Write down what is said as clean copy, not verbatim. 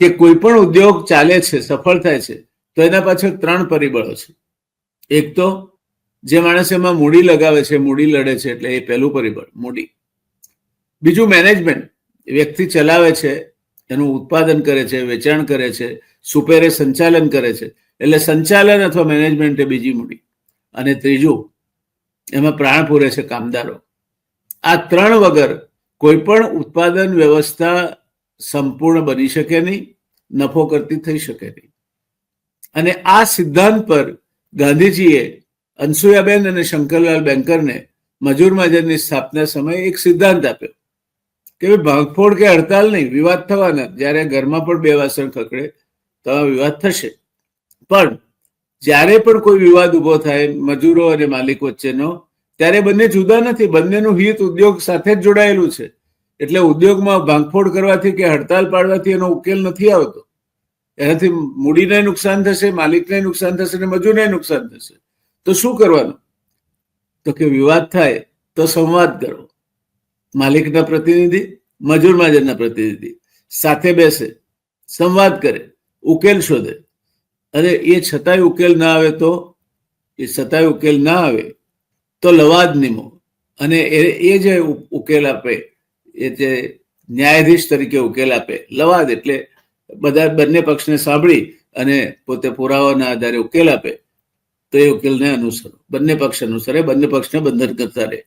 કે કોઈ પણ ઉદ્યોગ ચાલે છે, સફળ થાય છે, તો એના પાછળ 3 પરિબળો છે. એક તો જે માણસ એમાં મૂડી લગાવે છે, મૂડી લડે છે, એટલે એ પહેલું પરિબળ મૂડી. બીજું મેનેજમેન્ટ, વ્યક્તિ ચલાવે છે, એનું ઉત્પાદન કરે છે, વેચાણ કરે છે, સુપેરે સંચાલન કરે છે, એટલે સંચાલન અથવા મેનેજમેન્ટ એ બીજી મૂડી. અને ત્રીજું, એમાં પ્રાણ પૂરે છે કામદારો. આ 3 વગર કોઈ પણ ઉત્પાદન વ્યવસ્થા સંપૂર્ણ બની શકે નહીં, નફો કરતી થઈ શકે નહીં. અને આ સિદ્ધાંત પર ગાંધીજીએ અનસુયાબેન અને શંકરલાલ બેન્કરને મજૂર મહાજનની સ્થાપના સમયે એક સિદ્ધાંત આપ્યો કે ભાંગફોડ કે હડતાલ નહીં, વિવાદ થવાના. જ્યારે ઘરમાં પણ 2 વાસણ ખખડે તો વિવાદ થશે, પણ જ્યારે પણ કોઈ વિવાદ ઉભો થાય મજૂરો અને માલિક વચ્ચેનો, ત્યારે બંને જુદા નથી, બંનેનું હિત ઉદ્યોગ સાથે જ જોડાયેલું છે. એટલે ઉદ્યોગમાં ભાંગફોડ કરવાથી કે હડતાલ પાડવાથી એનો ઉકેલ નથી આવતો. એનાથી મૂડીને નુકસાન થશે, માલિકને નુકસાન થશે અને મજૂરને નુકસાન થશે. તો શું કરવાનું? તો કે વિવાદ થાય તો સંવાદ કરો. માલિકના પ્રતિનિધિ, મજૂર મહાજનના પ્રતિનિધિ સાથે બેસે, સંવાદ કરે, ઉકેલ શોધે. અને એ છતાંય ઉકેલ ના આવે તો લવાદ નિમો. અને એ જે ઉકેલ આપે, એ જે ન્યાયાધીશ તરીકે ઉકેલ આપે, લવાદ એટલે બંને પક્ષને સાંભળી અને પોતે પુરાવાના આધારે ઉકેલ આપે, તો એ ઉકેલને અનુસરો. બંને પક્ષ અનુસરે, બંને પક્ષને બંધન કરતા રહે.